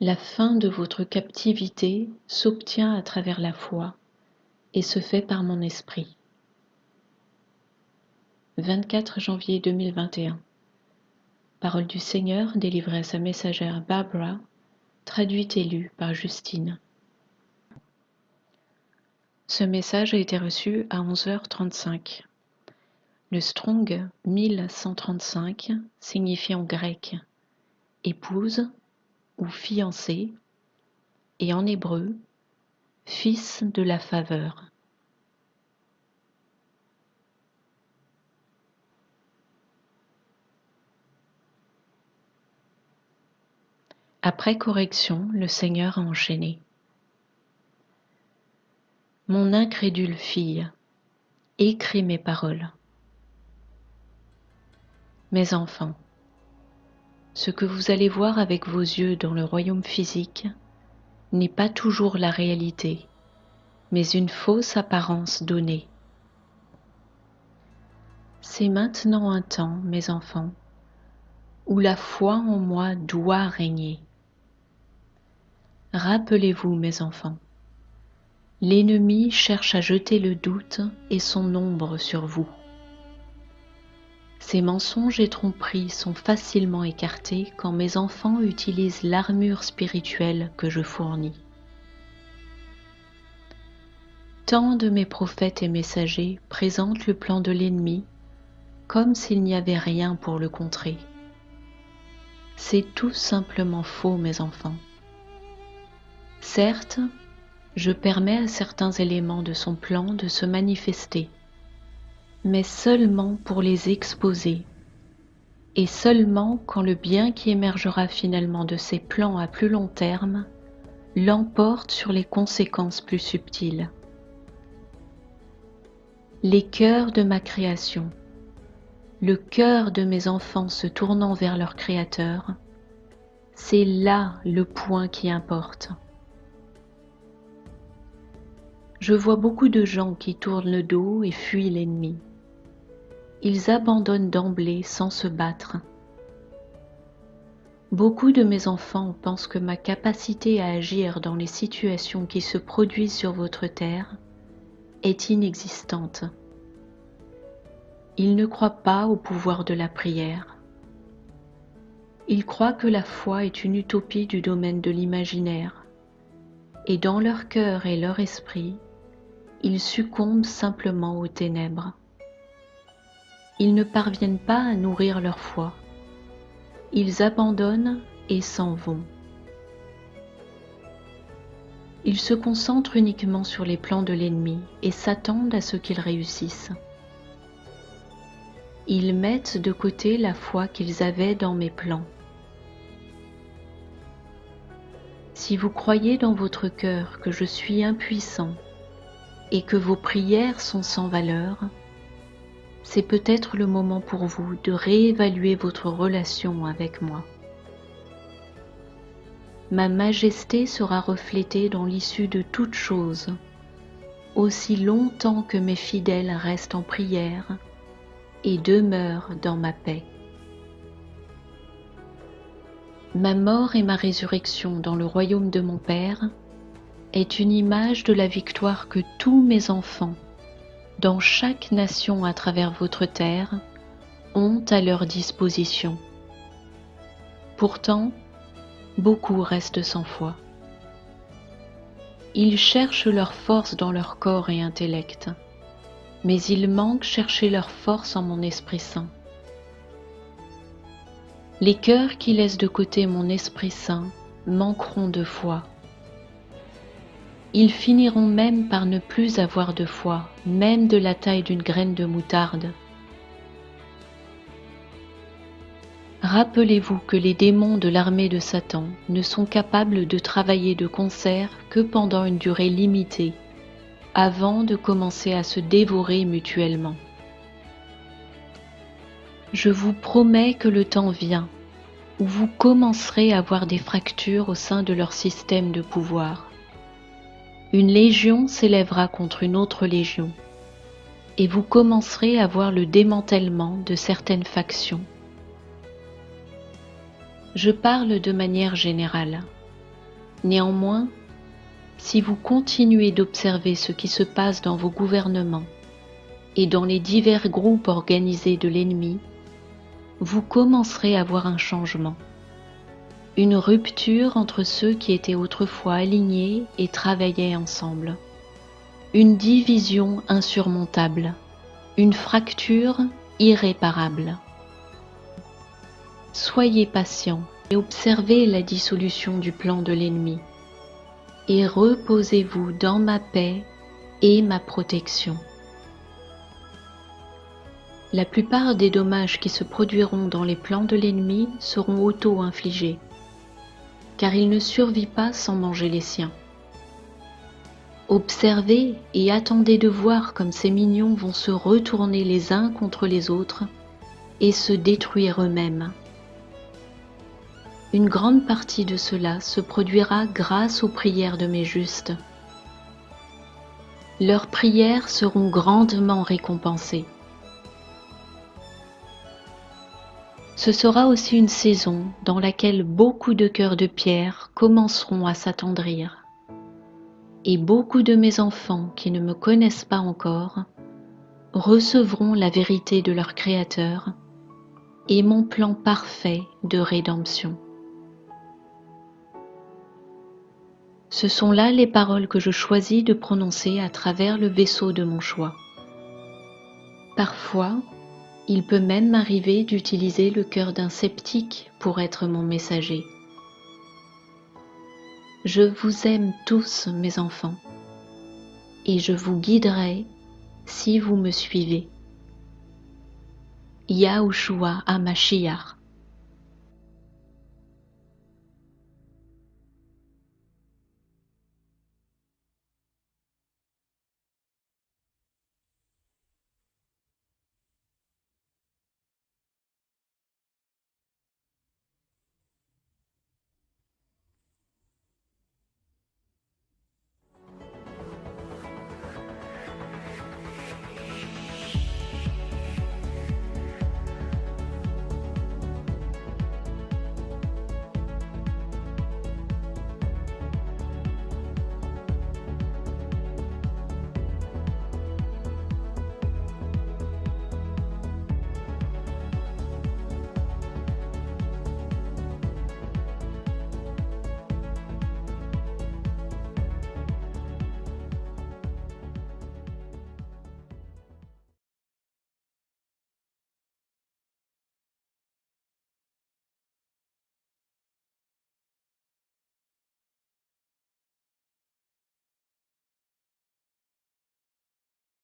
La fin de votre captivité s'obtient à travers la foi et se fait par mon esprit. 24 janvier 2021. Parole du Seigneur délivrée à sa messagère Barbara, traduite et lue par Justine. Ce message a été reçu à 11h35. Le Strong 1135 signifie en grec épouse ou fiancée et en hébreu fils de la faveur. Après correction, le Seigneur a enchaîné. Mon incrédule fille, écris mes paroles. Mes enfants, ce que vous allez voir avec vos yeux dans le royaume physique n'est pas toujours la réalité, mais une fausse apparence donnée. C'est maintenant un temps, mes enfants, où la foi en moi doit régner. Rappelez-vous, mes enfants, l'ennemi cherche à jeter le doute et son ombre sur vous. Ces mensonges et tromperies sont facilement écartés quand mes enfants utilisent l'armure spirituelle que je fournis. Tant de mes prophètes et messagers présentent le plan de l'ennemi comme s'il n'y avait rien pour le contrer. C'est tout simplement faux, mes enfants. Certes, je permets à certains éléments de son plan de se manifester, mais seulement pour les exposer, et seulement quand le bien qui émergera finalement de ces plans à plus long terme l'emporte sur les conséquences plus subtiles. Les cœurs de ma création, le cœur de mes enfants se tournant vers leur Créateur, c'est là le point qui importe. Je vois beaucoup de gens qui tournent le dos et fuient l'ennemi. Ils abandonnent d'emblée sans se battre. Beaucoup de mes enfants pensent que ma capacité à agir dans les situations qui se produisent sur votre terre est inexistante. Ils ne croient pas au pouvoir de la prière. Ils croient que la foi est une utopie du domaine de l'imaginaire, et dans leur cœur et leur esprit, ils succombent simplement aux ténèbres. Ils ne parviennent pas à nourrir leur foi. Ils abandonnent et s'en vont. Ils se concentrent uniquement sur les plans de l'ennemi et s'attendent à ce qu'ils réussissent. Ils mettent de côté la foi qu'ils avaient dans mes plans. Si vous croyez dans votre cœur que je suis impuissant et que vos prières sont sans valeur, c'est peut-être le moment pour vous de réévaluer votre relation avec moi. Ma majesté sera reflétée dans l'issue de toutes choses, aussi longtemps que mes fidèles restent en prière et demeurent dans ma paix. Ma mort et ma résurrection dans le royaume de mon Père est une image de la victoire que tous mes enfants, dans chaque nation à travers votre terre, ont à leur disposition. Pourtant, beaucoup restent sans foi. Ils cherchent leur force dans leur corps et intellect, mais ils manquent chercher leur force en mon Esprit Saint. Les cœurs qui laissent de côté mon Esprit Saint manqueront de foi. Ils finiront même par ne plus avoir de foi, même de la taille d'une graine de moutarde. Rappelez-vous que les démons de l'armée de Satan ne sont capables de travailler de concert que pendant une durée limitée, avant de commencer à se dévorer mutuellement. Je vous promets que le temps vient où vous commencerez à voir des fractures au sein de leur système de pouvoir. Une légion s'élèvera contre une autre légion, et vous commencerez à voir le démantèlement de certaines factions. Je parle de manière générale. Néanmoins, si vous continuez d'observer ce qui se passe dans vos gouvernements et dans les divers groupes organisés de l'ennemi, vous commencerez à voir un changement, une rupture entre ceux qui étaient autrefois alignés et travaillaient ensemble, une division insurmontable, une fracture irréparable. Soyez patient et observez la dissolution du plan de l'ennemi, et reposez-vous dans ma paix et ma protection. La plupart des dommages qui se produiront dans les plans de l'ennemi seront auto-infligés, car il ne survit pas sans manger les siens. Observez et attendez de voir comme ces mignons vont se retourner les uns contre les autres et se détruire eux-mêmes. Une grande partie de cela se produira grâce aux prières de mes justes. Leurs prières seront grandement récompensées. Ce sera aussi une saison dans laquelle beaucoup de cœurs de pierre commenceront à s'attendrir. Et beaucoup de mes enfants qui ne me connaissent pas encore recevront la vérité de leur Créateur et mon plan parfait de rédemption. Ce sont là les paroles que je choisis de prononcer à travers le vaisseau de mon choix. Parfois, il peut même m'arriver d'utiliser le cœur d'un sceptique pour être mon messager. Je vous aime tous, mes enfants, et je vous guiderai si vous me suivez. Yahushua HaMashiach.